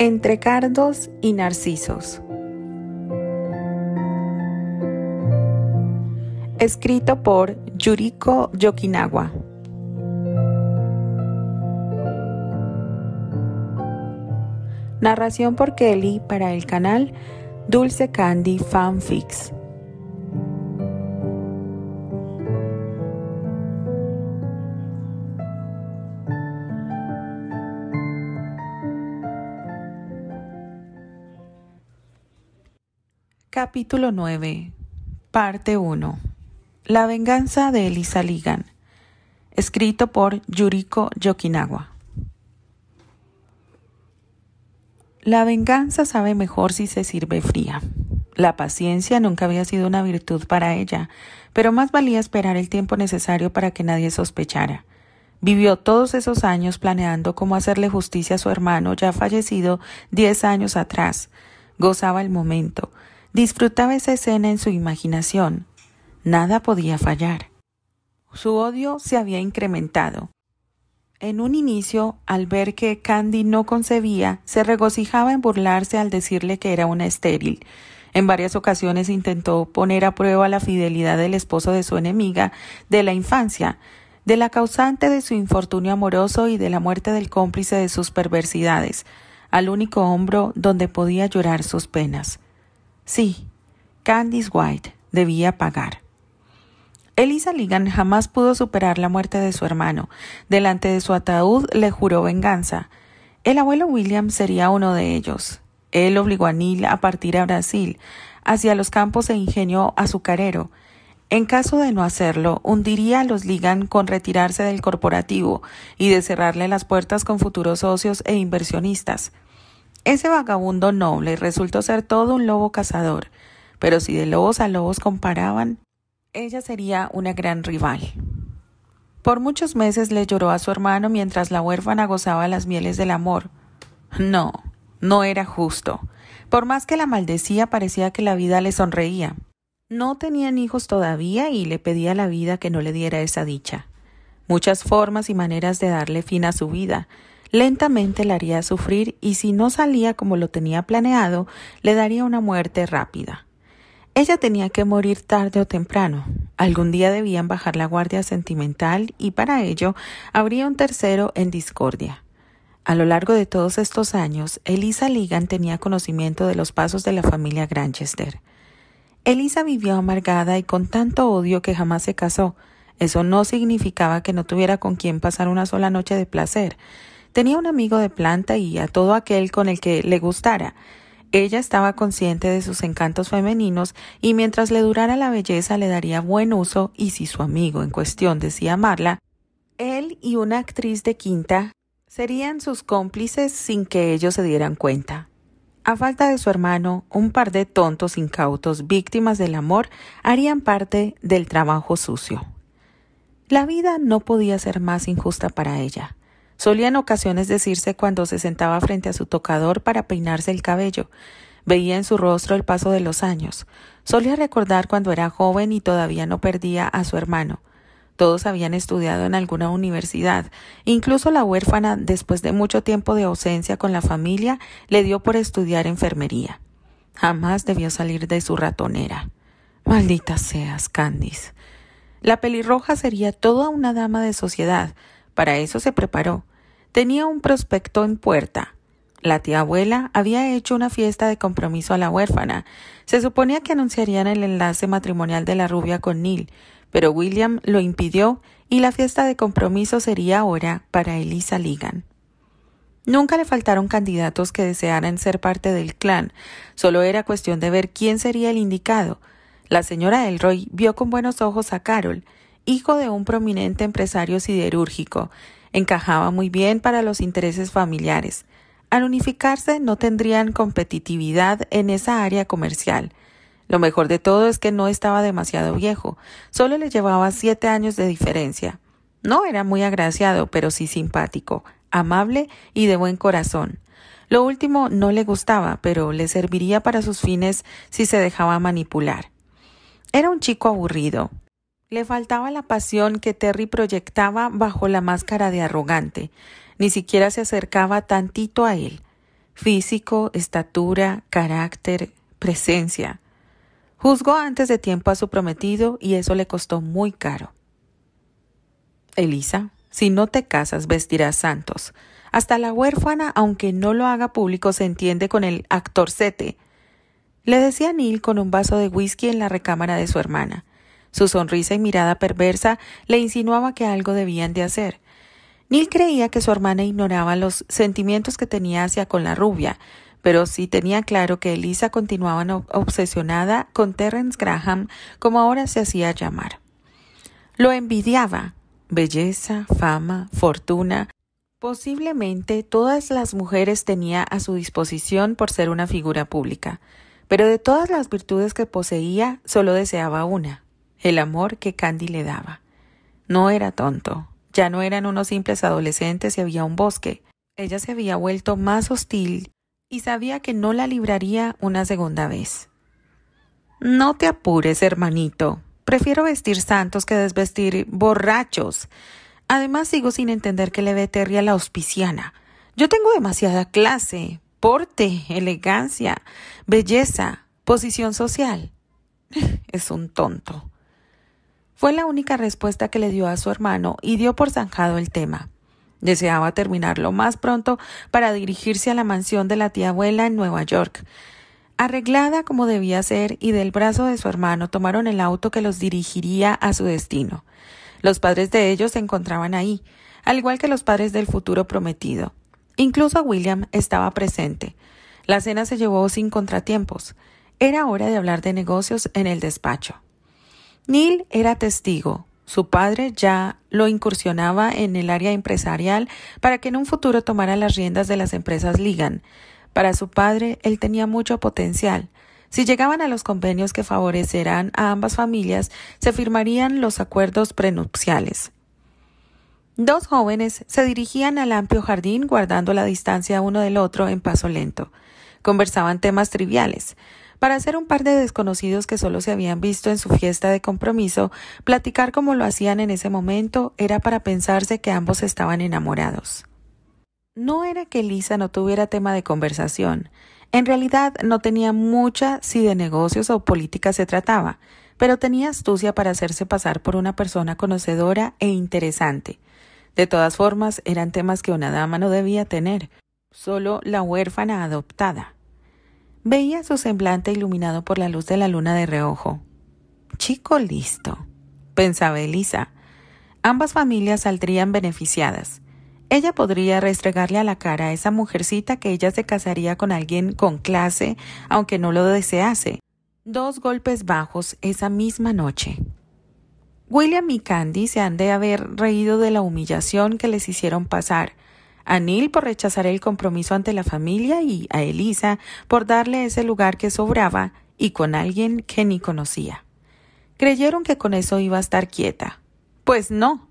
Entre cardos y narcisos. Escrito por Yuriko Yokinawa. Narración por Kelly para el canal Dulce Candy Fanfics. Capítulo 9, Parte 1. La venganza de Elisa Ligan. Escrito por Yuriko Yokinawa. La venganza sabe mejor si se sirve fría. La paciencia nunca había sido una virtud para ella, pero más valía esperar el tiempo necesario para que nadie sospechara. Vivió todos esos años planeando cómo hacerle justicia a su hermano ya fallecido 10 años atrás. Gozaba el momento. Disfrutaba esa escena en su imaginación. Nada podía fallar. Su odio se había incrementado. En un inicio, al ver que Candy no concebía, se regocijaba en burlarse al decirle que era una estéril. En varias ocasiones intentó poner a prueba la fidelidad del esposo de su enemiga de la infancia, de la causante de su infortunio amoroso y de la muerte del cómplice de sus perversidades, al único hombro donde podía llorar sus penas. Sí, Candice White debía pagar. Elisa Ligan jamás pudo superar la muerte de su hermano. Delante de su ataúd le juró venganza. El abuelo William sería uno de ellos. Él obligó a Neil a partir a Brasil, hacia los campos de ingenio azucarero. En caso de no hacerlo, hundiría a los Ligan con retirarse del corporativo y de cerrarle las puertas con futuros socios e inversionistas. Ese vagabundo noble resultó ser todo un lobo cazador, pero si de lobos a lobos comparaban, ella sería una gran rival. Por muchos meses le lloró a su hermano mientras la huérfana gozaba las mieles del amor. No era justo. Por más que la maldecía, parecía que la vida le sonreía. No tenían hijos todavía y le pedía a la vida que no le diera esa dicha. Muchas formas y maneras de darle fin a su vida. Lentamente la haría sufrir y si no salía como lo tenía planeado, le daría una muerte rápida. Ella tenía que morir tarde o temprano. Algún día debían bajar la guardia sentimental y para ello habría un tercero en discordia. A lo largo de todos estos años, Elisa Ligan tenía conocimiento de los pasos de la familia Granchester. Elisa vivió amargada y con tanto odio que jamás se casó. Eso no significaba que no tuviera con quien pasar una sola noche de placer. Tenía un amigo de planta y a todo aquel con el que le gustara. Ella estaba consciente de sus encantos femeninos y mientras le durara la belleza le daría buen uso y si su amigo en cuestión decía amarla, él y una actriz de quinta serían sus cómplices sin que ellos se dieran cuenta. A falta de su hermano, un par de tontos incautos víctimas del amor harían parte del trabajo sucio. La vida no podía ser más injusta para ella. Solía en ocasiones decirse cuando se sentaba frente a su tocador para peinarse el cabello. Veía en su rostro el paso de los años. Solía recordar cuando era joven y todavía no perdía a su hermano. Todos habían estudiado en alguna universidad. Incluso la huérfana, después de mucho tiempo de ausencia con la familia, le dio por estudiar enfermería. Jamás debió salir de su ratonera. Maldita seas, Candice. La pelirroja sería toda una dama de sociedad. Para eso se preparó. Tenía un prospecto en puerta. La tía abuela había hecho una fiesta de compromiso a la huérfana. Se suponía que anunciarían el enlace matrimonial de la rubia con Neil, pero William lo impidió y la fiesta de compromiso sería ahora para Elisa Ligan. Nunca le faltaron candidatos que desearan ser parte del clan. Solo era cuestión de ver quién sería el indicado. La señora Elroy vio con buenos ojos a Carol, hijo de un prominente empresario siderúrgico. Encajaba muy bien para los intereses familiares. Al unificarse no tendrían competitividad en esa área comercial. Lo mejor de todo es que no estaba demasiado viejo. Solo le llevaba 7 años de diferencia. No era muy agraciado, pero sí simpático, amable y de buen corazón. Lo último no le gustaba, pero le serviría para sus fines si se dejaba manipular. Era un chico aburrido. Le faltaba la pasión que Terry proyectaba bajo la máscara de arrogante. Ni siquiera se acercaba tantito a él. físico, estatura, carácter, presencia. Juzgó antes de tiempo a su prometido y eso le costó muy caro. Elisa, si no te casas, vestirás santos. Hasta la huérfana, aunque no lo haga público, se entiende con el actorcete, le decía Neil con un vaso de whisky en la recámara de su hermana. Su sonrisa y mirada perversa le insinuaba que algo debían de hacer. Neil creía que su hermana ignoraba los sentimientos que tenía hacia con la rubia, pero sí tenía claro que Elisa continuaba obsesionada con Terence Graham, como ahora se hacía llamar. Lo envidiaba. Belleza, fama, fortuna. Posiblemente todas las mujeres tenía a su disposición por ser una figura pública, pero de todas las virtudes que poseía, solo deseaba una, el amor que Candy le daba. No era tonto, ya no eran unos simples adolescentes y había un bosque. Ella se había vuelto más hostil y sabía que no la libraría una segunda vez. No te apures, hermanito. Prefiero vestir santos que desvestir borrachos. Además, sigo sin entender qué le ve Terry a la hospiciana. Yo tengo demasiada clase, porte, elegancia, belleza, posición social. Es un tonto. Fue la única respuesta que le dio a su hermano y dio por zanjado el tema. Deseaba terminar lo más pronto para dirigirse a la mansión de la tía abuela en Nueva York. Arreglada como debía ser y del brazo de su hermano tomaron el auto que los dirigiría a su destino. Los padres de ellos se encontraban ahí, al igual que los padres del futuro prometido. Incluso William estaba presente. La cena se llevó sin contratiempos. Era hora de hablar de negocios en el despacho. Neil era testigo. Su padre ya lo incursionaba en el área empresarial para que en un futuro tomara las riendas de las empresas Ligan. Para su padre, él tenía mucho potencial. Si llegaban a los convenios que favorecerán a ambas familias, se firmarían los acuerdos prenupciales. Dos jóvenes se dirigían al amplio jardín guardando la distancia uno del otro en paso lento. Conversaban temas triviales. Para ser un par de desconocidos que solo se habían visto en su fiesta de compromiso, platicar como lo hacían en ese momento era para pensarse que ambos estaban enamorados. No era que Elisa no tuviera tema de conversación. En realidad no tenía mucha si de negocios o política se trataba, pero tenía astucia para hacerse pasar por una persona conocedora e interesante. De todas formas, eran temas que una dama no debía tener, solo la huérfana adoptada. Veía su semblante iluminado por la luz de la luna de reojo. Chico listo, pensaba Elisa. Ambas familias saldrían beneficiadas. Ella podría restregarle a la cara a esa mujercita que ella se casaría con alguien con clase, aunque no lo desease. 2 golpes bajos esa misma noche. William y Candy se han de haber reído de la humillación que les hicieron pasar. A Neil por rechazar el compromiso ante la familia y a Elisa por darle ese lugar que sobraba y con alguien que ni conocía. Creyeron que con eso iba a estar quieta. Pues no.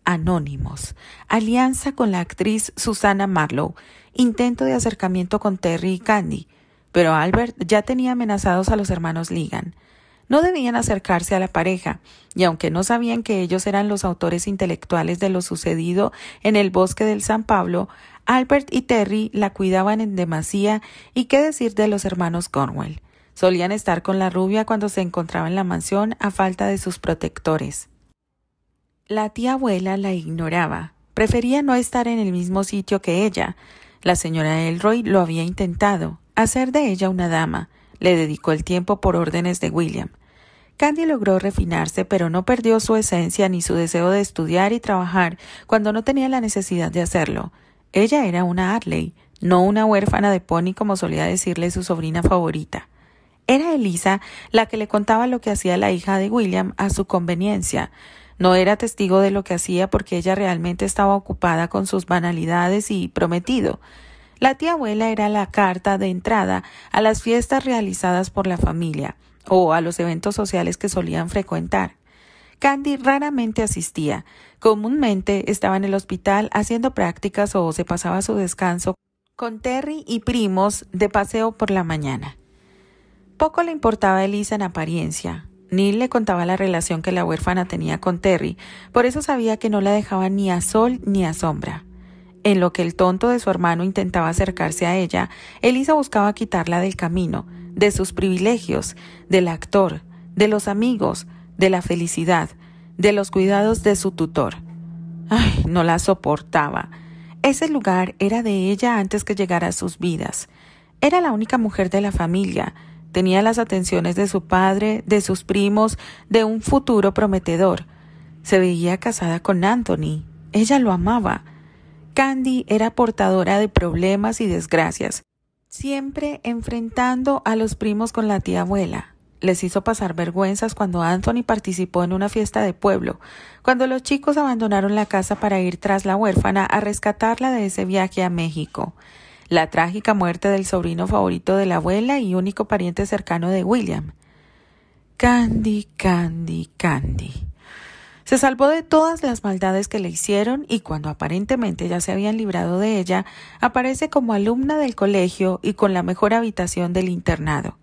Anónimos, alianza con la actriz Susana Marlowe, intento de acercamiento con Terry y Candy, pero Albert ya tenía amenazados a los hermanos Ligan. No debían acercarse a la pareja, y aunque no sabían que ellos eran los autores intelectuales de lo sucedido en el bosque del San Pablo, Albert y Terry la cuidaban en demasía y qué decir de los hermanos Cornwell. Solían estar con la rubia cuando se encontraba en la mansión a falta de sus protectores. La tía abuela la ignoraba. Prefería no estar en el mismo sitio que ella. La señora Elroy lo había intentado, hacer de ella una dama. Le dedicó el tiempo por órdenes de William. Candy logró refinarse, pero no perdió su esencia ni su deseo de estudiar y trabajar cuando no tenía la necesidad de hacerlo. Ella era una Arley, no una huérfana de pony como solía decirle su sobrina favorita. Era Elisa la que le contaba lo que hacía la hija de William a su conveniencia. No era testigo de lo que hacía porque ella realmente estaba ocupada con sus banalidades y prometido. La tía abuela era la carta de entrada a las fiestas realizadas por la familia o a los eventos sociales que solían frecuentar. Candy raramente asistía. Comúnmente estaba en el hospital haciendo prácticas o se pasaba su descanso con Terry y primos de paseo por la mañana. Poco le importaba a Elisa en apariencia. Neil le contaba la relación que la huérfana tenía con Terry, por eso sabía que no la dejaba ni a sol ni a sombra. En lo que el tonto de su hermano intentaba acercarse a ella, Elisa buscaba quitarla del camino, de sus privilegios, del actor, de los amigos, de la felicidad, de los cuidados de su tutor. Ay, no la soportaba. Ese lugar era de ella antes que llegara a sus vidas. Era la única mujer de la familia. Tenía las atenciones de su padre, de sus primos, de un futuro prometedor. Se veía casada con Anthony. Ella lo amaba. Candy era portadora de problemas y desgracias, siempre enfrentando a los primos con la tía abuela. Les hizo pasar vergüenzas cuando Anthony participó en una fiesta de pueblo, cuando los chicos abandonaron la casa para ir tras la huérfana a rescatarla de ese viaje a México. La trágica muerte del sobrino favorito de la abuela y único pariente cercano de William. Candy, Candy, Candy. Se salvó de todas las maldades que le hicieron y cuando aparentemente ya se habían librado de ella, aparece como alumna del colegio y con la mejor habitación del internado.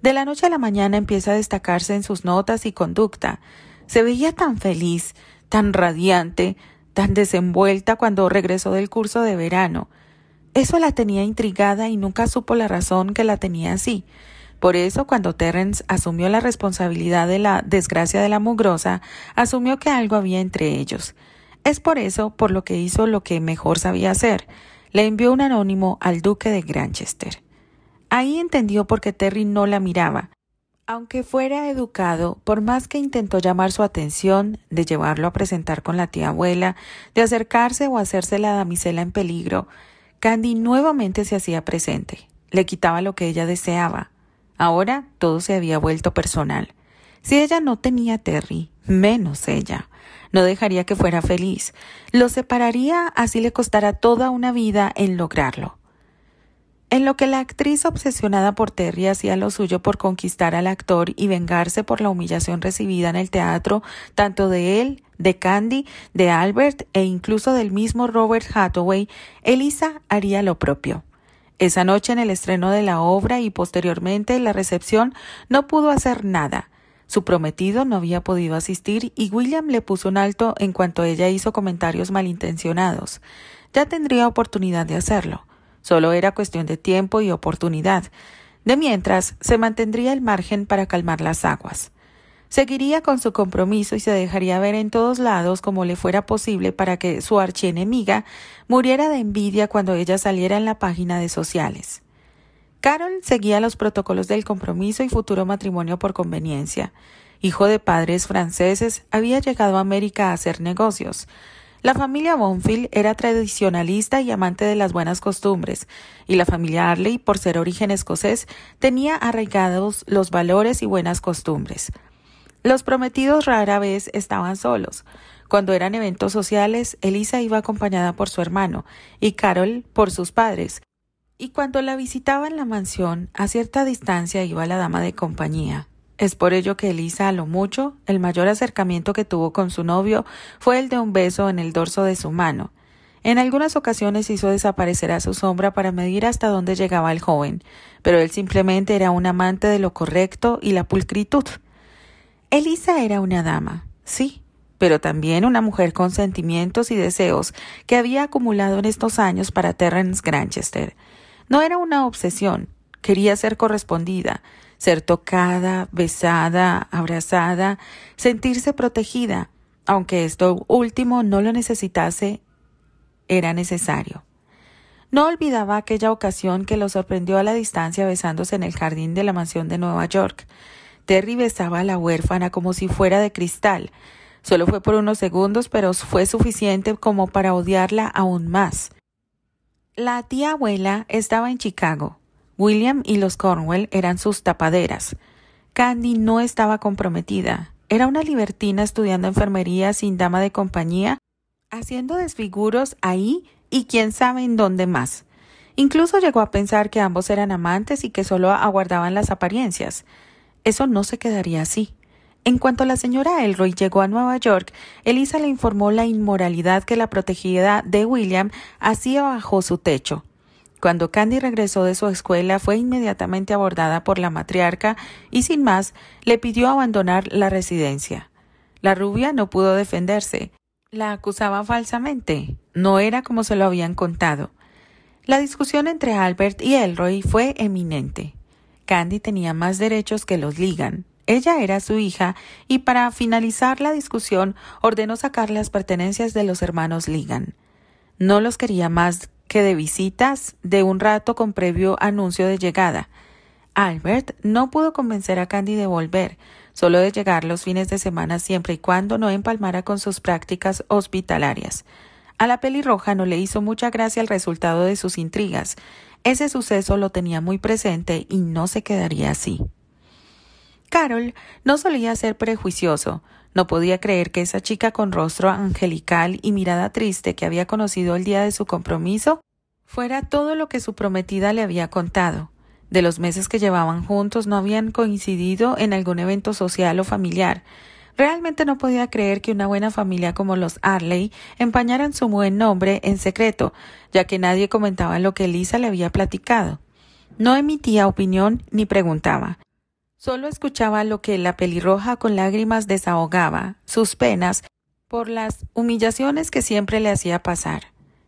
De la noche a la mañana empieza a destacarse en sus notas y conducta. Se veía tan feliz, tan radiante, tan desenvuelta cuando regresó del curso de verano. Eso la tenía intrigada y nunca supo la razón que la tenía así. Por eso, cuando Terrence asumió la responsabilidad de la desgracia de la mugrosa, asumió que algo había entre ellos. Es por eso por lo que hizo lo que mejor sabía hacer. Le envió un anónimo al duque de Granchester. Ahí entendió por qué Terry no la miraba. Aunque fuera educado, por más que intentó llamar su atención, de llevarlo a presentar con la tía abuela, de acercarse o hacerse la damisela en peligro, Candy nuevamente se hacía presente. Le quitaba lo que ella deseaba. Ahora todo se había vuelto personal. Si ella no tenía a Terry, menos ella. No dejaría que fuera feliz. Lo separaría así le costara toda una vida en lograrlo. En lo que la actriz obsesionada por Terry hacía lo suyo por conquistar al actor y vengarse por la humillación recibida en el teatro, tanto de él, de Candy, de Albert e incluso del mismo Robert Hathaway, Elisa haría lo propio. Esa noche en el estreno de la obra y posteriormente en la recepción no pudo hacer nada. Su prometido no había podido asistir y William le puso un alto en cuanto ella hizo comentarios malintencionados. Ya tendría oportunidad de hacerlo. Solo era cuestión de tiempo y oportunidad. De mientras, se mantendría al margen para calmar las aguas. Seguiría con su compromiso y se dejaría ver en todos lados como le fuera posible para que su archienemiga muriera de envidia cuando ella saliera en la página de sociales. Carol seguía los protocolos del compromiso y futuro matrimonio por conveniencia. Hijo de padres franceses, había llegado a América a hacer negocios. La familia Bonfield era tradicionalista y amante de las buenas costumbres, y la familia Arley, por ser origen escocés, tenía arraigados los valores y buenas costumbres. Los prometidos rara vez estaban solos. Cuando eran eventos sociales, Elisa iba acompañada por su hermano y Carol por sus padres. Y cuando la visitaba en la mansión, a cierta distancia iba la dama de compañía. Es por ello que Elisa, a lo mucho, el mayor acercamiento que tuvo con su novio fue el de un beso en el dorso de su mano. En algunas ocasiones hizo desaparecer a su sombra para medir hasta dónde llegaba el joven, pero él simplemente era un amante de lo correcto y la pulcritud. Elisa era una dama, sí, pero también una mujer con sentimientos y deseos que había acumulado en estos años para Terrence Granchester. No era una obsesión, quería ser correspondida, ser tocada, besada, abrazada, sentirse protegida, aunque esto último no lo necesitase, era necesario. No olvidaba aquella ocasión que lo sorprendió a la distancia besándose en el jardín de la mansión de Nueva York. Terry besaba a la huérfana como si fuera de cristal. Solo fue por unos segundos, pero fue suficiente como para odiarla aún más. La tía abuela estaba en Chicago. William y los Cornwell eran sus tapaderas. Candy no estaba comprometida. Era una libertina estudiando enfermería sin dama de compañía, haciendo desfiguros ahí y quién sabe en dónde más. Incluso llegó a pensar que ambos eran amantes y que solo aguardaban las apariencias. Eso no se quedaría así. En cuanto la señora Elroy llegó a Nueva York, Elisa le informó la inmoralidad que la protegida de William hacía bajo su techo. Cuando Candy regresó de su escuela, fue inmediatamente abordada por la matriarca y, sin más, le pidió abandonar la residencia. La rubia no pudo defenderse. La acusaba falsamente. No era como se lo habían contado. La discusión entre Albert y Elroy fue eminente. Candy tenía más derechos que los Ligan. Ella era su hija y para finalizar la discusión ordenó sacar las pertenencias de los hermanos Ligan. No los quería más que de visitas de un rato con previo anuncio de llegada. Albert no pudo convencer a Candy de volver, solo de llegar los fines de semana siempre y cuando no empalmara con sus prácticas hospitalarias. A la pelirroja no le hizo mucha gracia el resultado de sus intrigas. Ese suceso lo tenía muy presente y no se quedaría así. Carol no solía ser prejuicioso. No podía creer que esa chica con rostro angelical y mirada triste que había conocido el día de su compromiso fuera todo lo que su prometida le había contado. De los meses que llevaban juntos no habían coincidido en algún evento social o familiar. Realmente no podía creer que una buena familia como los Arley empañaran su buen nombre en secreto, ya que nadie comentaba lo que Lisa le había platicado. No emitía opinión ni preguntaba. Solo escuchaba lo que la pelirroja con lágrimas desahogaba, sus penas, por las humillaciones que siempre le hacía pasar.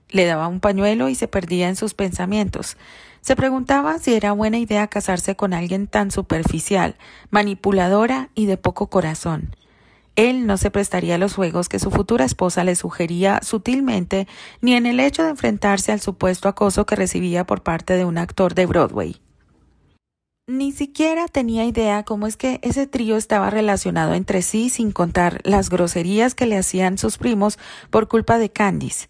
Le daba un pañuelo y se perdía en sus pensamientos. Se preguntaba si era buena idea casarse con alguien tan superficial, manipuladora y de poco corazón. Él no se prestaría a los juegos que su futura esposa le sugería sutilmente, ni en el hecho de enfrentarse al supuesto acoso que recibía por parte de un actor de Broadway. Ni siquiera tenía idea cómo es que ese trío estaba relacionado entre sí, sin contar las groserías que le hacían sus primos por culpa de Candice.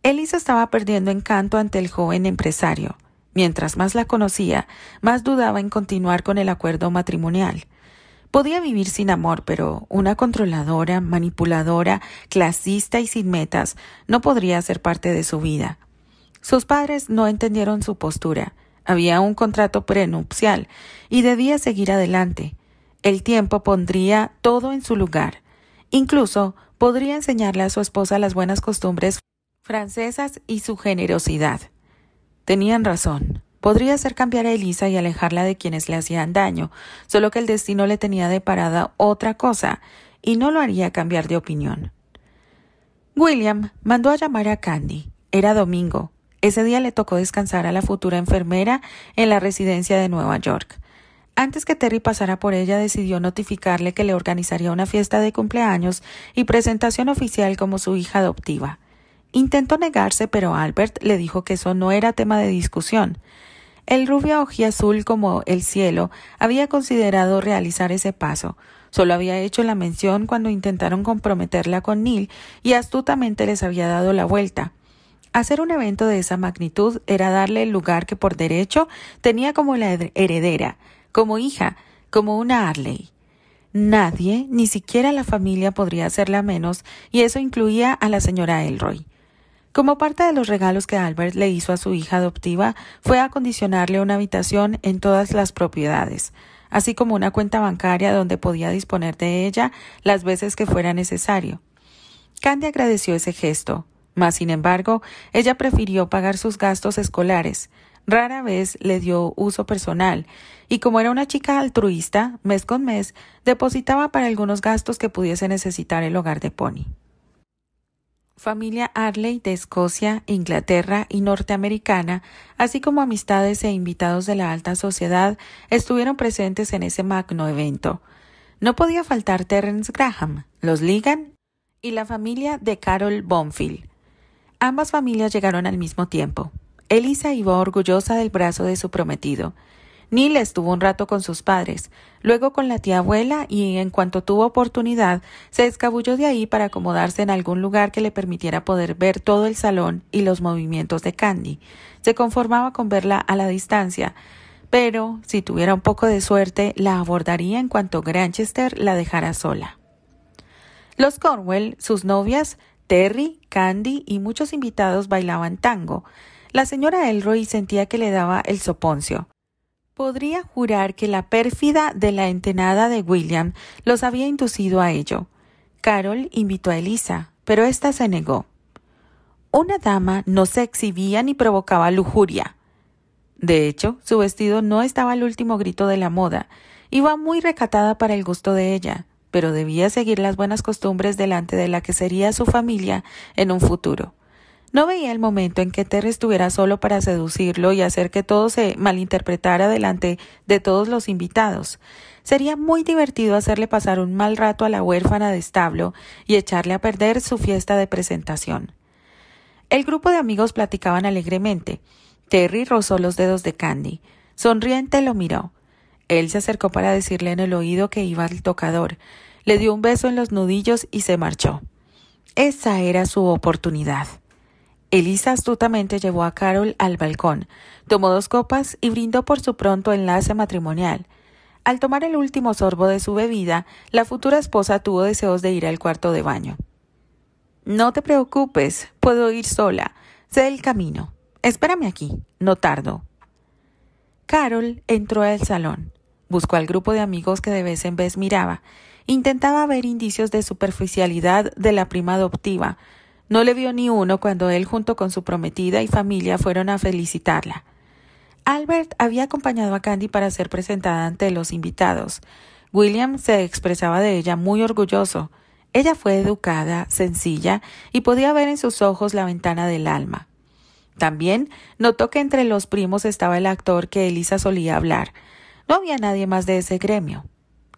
Elisa estaba perdiendo encanto ante el joven empresario. Mientras más la conocía, más dudaba en continuar con el acuerdo matrimonial. Podía vivir sin amor, pero una controladora, manipuladora, clasista y sin metas no podría ser parte de su vida. Sus padres no entendieron su postura. Había un contrato prenupcial y debía seguir adelante. El tiempo pondría todo en su lugar. Incluso podría enseñarle a su esposa las buenas costumbres francesas y su generosidad. Tenían razón. Podría hacer cambiar a Elisa y alejarla de quienes le hacían daño, solo que el destino le tenía deparada otra cosa, y no lo haría cambiar de opinión. William mandó a llamar a Candy. Era domingo. Ese día le tocó descansar a la futura enfermera en la residencia de Nueva York. Antes que Terry pasara por ella, decidió notificarle que le organizaría una fiesta de cumpleaños y presentación oficial como su hija adoptiva. Intentó negarse, pero Albert le dijo que eso no era tema de discusión. El rubio ojiazul como el cielo había considerado realizar ese paso. Solo había hecho la mención cuando intentaron comprometerla con Neil y astutamente les había dado la vuelta. Hacer un evento de esa magnitud era darle el lugar que por derecho tenía como la heredera, como hija, como una Arley. Nadie, ni siquiera la familia, podría hacerla menos, y eso incluía a la señora Elroy. Como parte de los regalos que Albert le hizo a su hija adoptiva, fue acondicionarle una habitación en todas las propiedades, así como una cuenta bancaria donde podía disponer de ella las veces que fuera necesario. Candy agradeció ese gesto. Mas, sin embargo, ella prefirió pagar sus gastos escolares. Rara vez le dio uso personal, y como era una chica altruista, mes con mes, depositaba para algunos gastos que pudiese necesitar el hogar de Pony. Familia Arley de Escocia, Inglaterra y norteamericana, así como amistades e invitados de la alta sociedad, estuvieron presentes en ese magno evento. No podía faltar Terence Graham, los Ligan y la familia de Carol Bonfield. Ambas familias llegaron al mismo tiempo. Elisa iba orgullosa del brazo de su prometido. Neil estuvo un rato con sus padres, luego con la tía abuela y, en cuanto tuvo oportunidad, se escabulló de ahí para acomodarse en algún lugar que le permitiera poder ver todo el salón y los movimientos de Candy. Se conformaba con verla a la distancia, pero, si tuviera un poco de suerte, la abordaría en cuanto Granchester la dejara sola. Los Cornwell, sus novias, Terry, Candy y muchos invitados bailaban tango. La señora Elroy sentía que le daba el soponcio. Podría jurar que la pérfida de la entenada de William los había inducido a ello. Carol invitó a Elisa, pero ésta se negó. Una dama no se exhibía ni provocaba lujuria. De hecho, su vestido no estaba al último grito de la moda. Iba muy recatada para el gusto de ella, pero debía seguir las buenas costumbres delante de la que sería su familia en un futuro. No veía el momento en que Terry estuviera solo para seducirlo y hacer que todo se malinterpretara delante de todos los invitados. Sería muy divertido hacerle pasar un mal rato a la huérfana de establo y echarle a perder su fiesta de presentación. El grupo de amigos platicaban alegremente. Terry rozó los dedos de Candy. Sonriente lo miró. Él se acercó para decirle en el oído que iba al tocador. Le dio un beso en los nudillos y se marchó. Esa era su oportunidad. Elisa astutamente llevó a Carol al balcón, tomó 2 copas y brindó por su pronto enlace matrimonial. Al tomar el último sorbo de su bebida, la futura esposa tuvo deseos de ir al cuarto de baño. «No te preocupes, puedo ir sola. Sé el camino. Espérame aquí, no tardo». Carol entró al salón. Buscó al grupo de amigos que de vez en vez miraba. Intentaba ver indicios de superficialidad de la prima adoptiva. No le vio ni uno cuando él junto con su prometida y familia fueron a felicitarla. Albert había acompañado a Candy para ser presentada ante los invitados. William se expresaba de ella muy orgulloso. Ella fue educada, sencilla, y podía ver en sus ojos la ventana del alma. También notó que entre los primos estaba el actor que Elisa solía hablar. No había nadie más de ese gremio.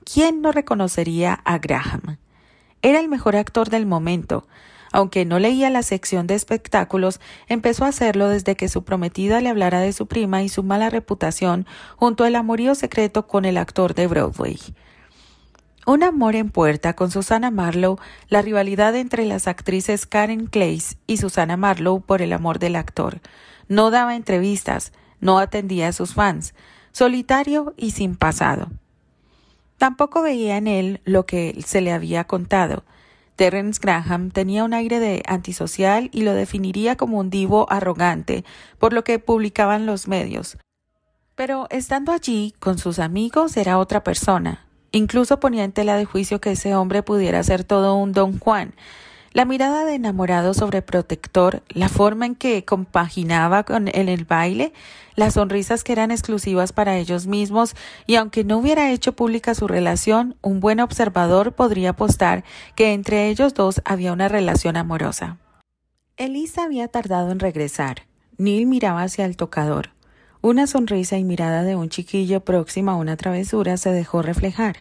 ¿Quién no reconocería a Graham? Era el mejor actor del momento. Aunque no leía la sección de espectáculos, empezó a hacerlo desde que su prometida le hablara de su prima y su mala reputación junto al amorío secreto con el actor de Broadway. Un amor en puerta con Susannah Marlowe, la rivalidad entre las actrices Karen Claes y Susannah Marlowe por el amor del actor. No daba entrevistas, no atendía a sus fans, solitario y sin pasado. Tampoco veía en él lo que se le había contado. Terence Graham tenía un aire de antisocial y lo definiría como un divo arrogante, por lo que publicaban los medios. Pero estando allí con sus amigos era otra persona. Incluso ponía en tela de juicio que ese hombre pudiera ser todo un Don Juan. La mirada de enamorado sobreprotector, la forma en que compaginaba con en el baile, las sonrisas que eran exclusivas para ellos mismos, y aunque no hubiera hecho pública su relación, un buen observador podría apostar que entre ellos dos había una relación amorosa. Elisa había tardado en regresar. Neil miraba hacia el tocador. Una sonrisa y mirada de un chiquillo próximo a una travesura se dejó reflejar.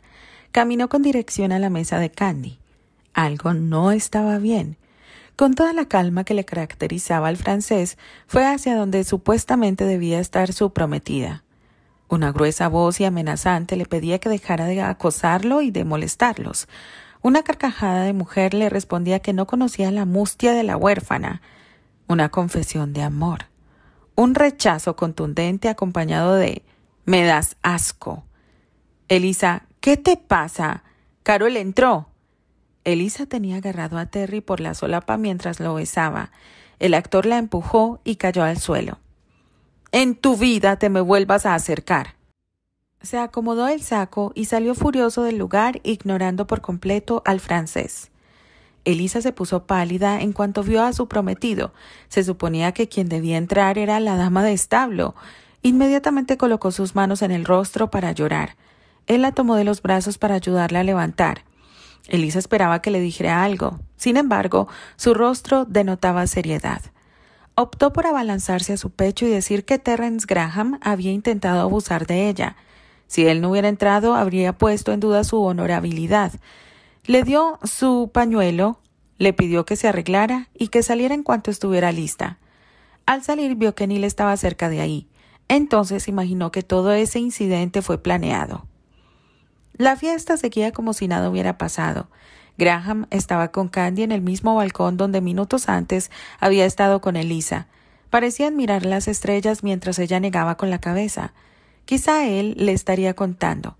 Caminó con dirección a la mesa de Candy. Algo no estaba bien. Con toda la calma que le caracterizaba al francés, fue hacia donde supuestamente debía estar su prometida. Una gruesa voz y amenazante le pedía que dejara de acosarlo y de molestarlos. Una carcajada de mujer le respondía que no conocía la mustia de la huérfana. Una confesión de amor. Un rechazo contundente acompañado de «Me das asco». «Elisa, ¿qué te pasa? Carol entró». Elisa tenía agarrado a Terry por la solapa mientras lo besaba. El actor la empujó y cayó al suelo. «En tu vida te me vuelvas a acercar». Se acomodó el saco y salió furioso del lugar, ignorando por completo al francés. Elisa se puso pálida en cuanto vio a su prometido. Se suponía que quien debía entrar era la dama de establo. Inmediatamente colocó sus manos en el rostro para llorar. Él la tomó de los brazos para ayudarla a levantar. Elisa esperaba que le dijera algo. Sin embargo, su rostro denotaba seriedad. Optó por abalanzarse a su pecho y decir que Terence Graham había intentado abusar de ella. Si él no hubiera entrado, habría puesto en duda su honorabilidad. Le dio su pañuelo, le pidió que se arreglara y que saliera en cuanto estuviera lista. Al salir vio que Neil estaba cerca de ahí. Entonces imaginó que todo ese incidente fue planeado. La fiesta seguía como si nada hubiera pasado. Graham estaba con Candy en el mismo balcón donde minutos antes había estado con Elisa. Parecían mirar las estrellas mientras ella negaba con la cabeza. Quizá él le estaría contando.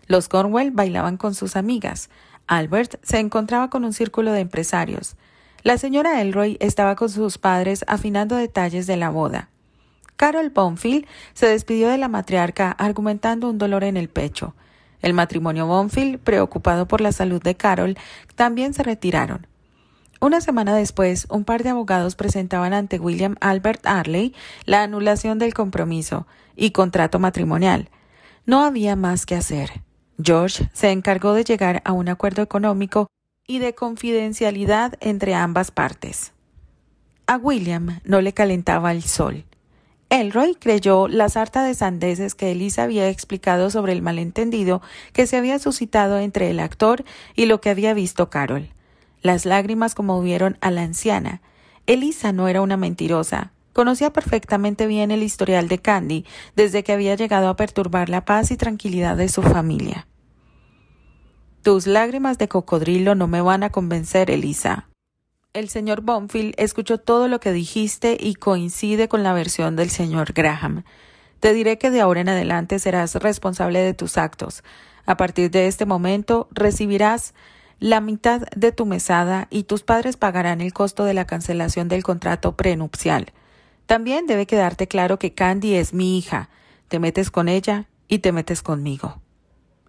Los Cornwell bailaban con sus amigas. Albert se encontraba con un círculo de empresarios. La señora Elroy estaba con sus padres afinando detalles de la boda. Carol Bonfield se despidió de la matriarca argumentando un dolor en el pecho. El matrimonio Bonfield, preocupado por la salud de Carol, también se retiraron. Una semana después, un par de abogados presentaban ante William Albert Arley la anulación del compromiso y contrato matrimonial. No había más que hacer. George se encargó de llegar a un acuerdo económico y de confidencialidad entre ambas partes. A William no le calentaba el sol. Elroy creyó la sarta de sandeces que Elisa había explicado sobre el malentendido que se había suscitado entre el actor y lo que había visto Carol. Las lágrimas conmovieron a la anciana. Elisa no era una mentirosa. Conocía perfectamente bien el historial de Candy desde que había llegado a perturbar la paz y tranquilidad de su familia. Tus lágrimas de cocodrilo no me van a convencer, Elisa. El señor Bonfield escuchó todo lo que dijiste y coincide con la versión del señor Graham. Te diré que de ahora en adelante serás responsable de tus actos. A partir de este momento recibirás la mitad de tu mesada y tus padres pagarán el costo de la cancelación del contrato prenupcial. También debe quedarte claro que Candy es mi hija. Te metes con ella y te metes conmigo.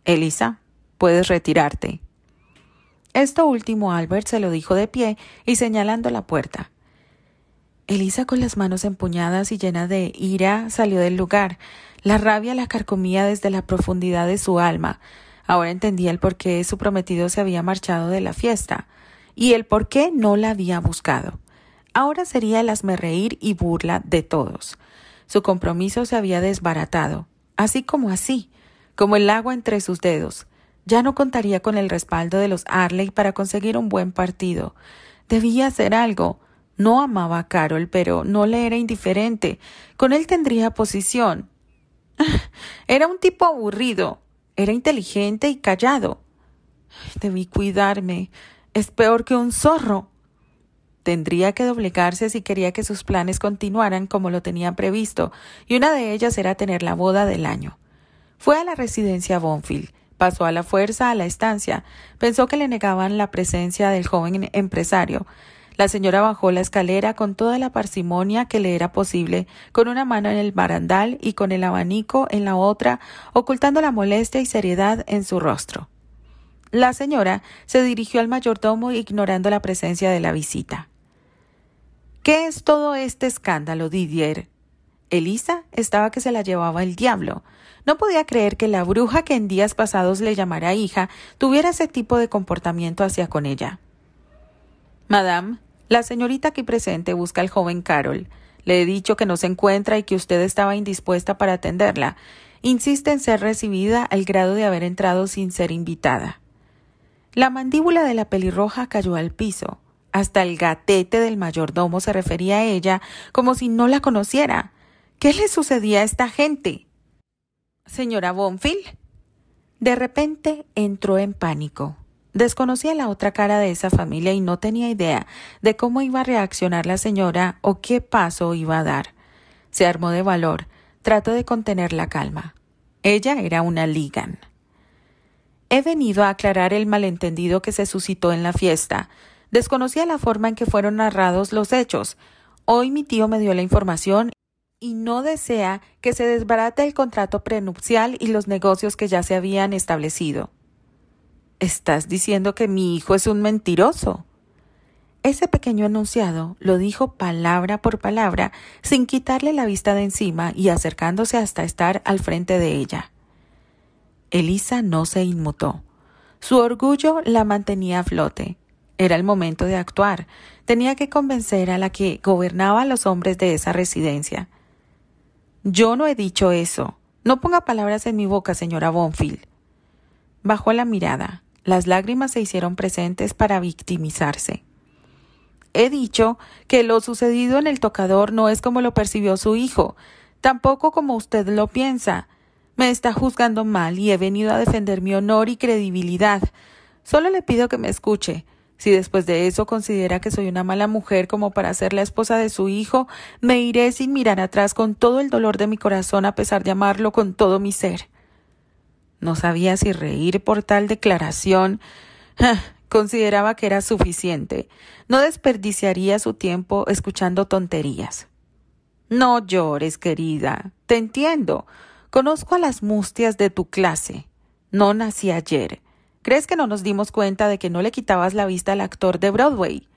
Elisa, puedes retirarte. Esto último Albert se lo dijo de pie y señalando la puerta. Elisa, con las manos empuñadas y llena de ira, salió del lugar. La rabia la carcomía desde la profundidad de su alma. Ahora entendía el por qué su prometido se había marchado de la fiesta y el por qué no la había buscado. Ahora sería el hazmerreír y burla de todos. Su compromiso se había desbaratado, así, como el agua entre sus dedos. Ya no contaría con el respaldo de los Arley para conseguir un buen partido. Debía hacer algo. No amaba a Carol, pero no le era indiferente. Con él tendría posición. Era un tipo aburrido. Era inteligente y callado. Debí cuidarme. Es peor que un zorro. Tendría que doblegarse si quería que sus planes continuaran como lo tenían previsto, y una de ellas era tener la boda del año. Fue a la residencia Bonfield. Pasó a la fuerza a la estancia. Pensó que le negaban la presencia del joven empresario. La señora bajó la escalera con toda la parsimonia que le era posible, con una mano en el barandal y con el abanico en la otra, ocultando la molestia y seriedad en su rostro. La señora se dirigió al mayordomo ignorando la presencia de la visita. ¿Qué es todo este escándalo, Didier? Elisa estaba que se la llevaba el diablo. No podía creer que la bruja que en días pasados le llamara hija tuviera ese tipo de comportamiento hacia con ella. Madame, la señorita aquí presente busca al joven Carol. Le he dicho que no se encuentra y que usted estaba indispuesta para atenderla. Insiste en ser recibida al grado de haber entrado sin ser invitada. La mandíbula de la pelirroja cayó al piso. Hasta el gatete del mayordomo se refería a ella como si no la conociera. ¿Qué le sucedía a esta gente? ¿Señora Bonfield? De repente entró en pánico. Desconocía la otra cara de esa familia y no tenía idea de cómo iba a reaccionar la señora o qué paso iba a dar. Se armó de valor, trató de contener la calma. Ella era una Ligan. He venido a aclarar el malentendido que se suscitó en la fiesta. Desconocía la forma en que fueron narrados los hechos. Hoy mi tío me dio la información y no desea que se desbarate el contrato prenupcial y los negocios que ya se habían establecido. ¿Estás diciendo que mi hijo es un mentiroso? Ese pequeño enunciado lo dijo palabra por palabra, sin quitarle la vista de encima y acercándose hasta estar al frente de ella. Elisa no se inmutó. Su orgullo la mantenía a flote. Era el momento de actuar. Tenía que convencer a la que gobernaba a los hombres de esa residencia. Yo no he dicho eso. No ponga palabras en mi boca, señora Bonfield. Bajó la mirada. Las lágrimas se hicieron presentes para victimizarse. He dicho que lo sucedido en el tocador no es como lo percibió su hijo, tampoco como usted lo piensa. Me está juzgando mal y he venido a defender mi honor y credibilidad. Solo le pido que me escuche. Si después de eso considera que soy una mala mujer como para ser la esposa de su hijo, me iré sin mirar atrás con todo el dolor de mi corazón a pesar de amarlo con todo mi ser. No sabía si reír por tal declaración. Consideraba que era suficiente. No desperdiciaría su tiempo escuchando tonterías. No llores, querida. Te entiendo. Conozco a las mustias de tu clase. No nací ayer. ¿Crees que no nos dimos cuenta de que no le quitabas la vista al actor de Broadway?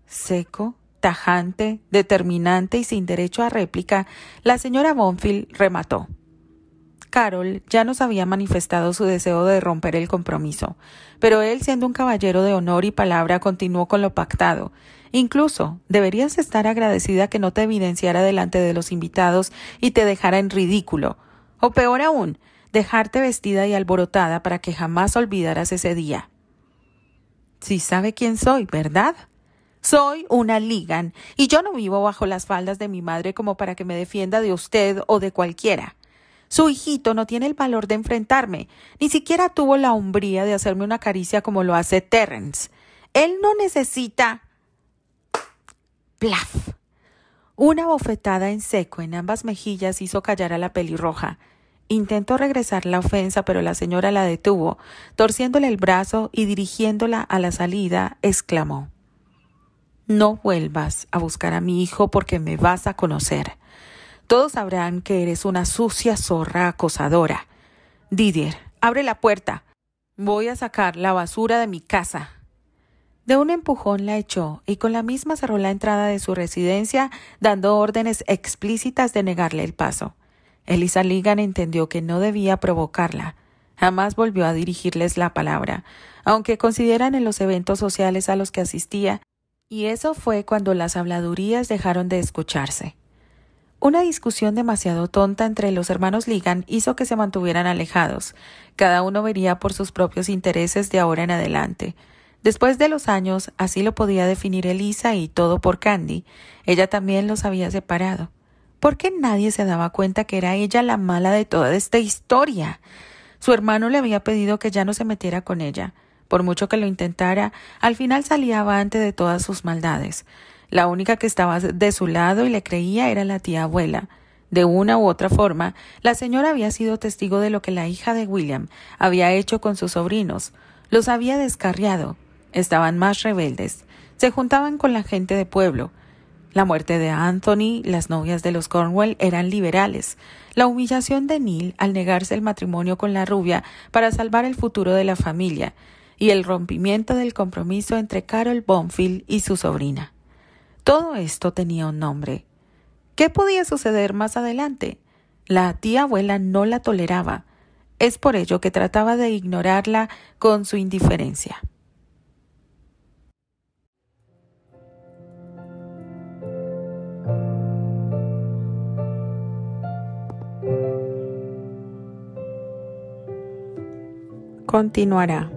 Seco, tajante, determinante y sin derecho a réplica, la señora Bonfield remató. Carol ya nos había manifestado su deseo de romper el compromiso, pero él, siendo un caballero de honor y palabra, continuó con lo pactado. Incluso deberías estar agradecida que no te evidenciara delante de los invitados y te dejara en ridículo. O peor aún, dejarte vestida y alborotada para que jamás olvidaras ese día. Sí sabe quién soy, ¿verdad? Soy una Ligan, y yo no vivo bajo las faldas de mi madre como para que me defienda de usted o de cualquiera. Su hijito no tiene el valor de enfrentarme, ni siquiera tuvo la hombría de hacerme una caricia como lo hace Terrence. Él no necesita... ¡Plaf! Una bofetada en seco en ambas mejillas hizo callar a la pelirroja. Intentó regresar la ofensa, pero la señora la detuvo, torciéndole el brazo y dirigiéndola a la salida, exclamó: «No vuelvas a buscar a mi hijo porque me vas a conocer. Todos sabrán que eres una sucia zorra acosadora. Didier, abre la puerta. Voy a sacar la basura de mi casa». De un empujón la echó y con la misma cerró la entrada de su residencia, dando órdenes explícitas de negarle el paso. Eliza Ligan entendió que no debía provocarla. Jamás volvió a dirigirles la palabra, aunque consideran en los eventos sociales a los que asistía, y eso fue cuando las habladurías dejaron de escucharse. Una discusión demasiado tonta entre los hermanos Ligan hizo que se mantuvieran alejados. Cada uno vería por sus propios intereses de ahora en adelante. Después de los años, así lo podía definir Eliza, y todo por Candy. Ella también los había separado. ¿Por qué nadie se daba cuenta que era ella la mala de toda esta historia? Su hermano le había pedido que ya no se metiera con ella. Por mucho que lo intentara, al final salía avante de todas sus maldades. La única que estaba de su lado y le creía era la tía abuela. De una u otra forma, la señora había sido testigo de lo que la hija de William había hecho con sus sobrinos. Los había descarriado. Estaban más rebeldes. Se juntaban con la gente de pueblo. La muerte de Anthony, las novias de los Cornwell eran liberales. La humillación de Neil al negarse el matrimonio con la rubia para salvar el futuro de la familia, y el rompimiento del compromiso entre Carol Bonfield y su sobrina. Todo esto tenía un nombre. ¿Qué podía suceder más adelante? La tía abuela no la toleraba. Es por ello que trataba de ignorarla con su indiferencia. Continuará.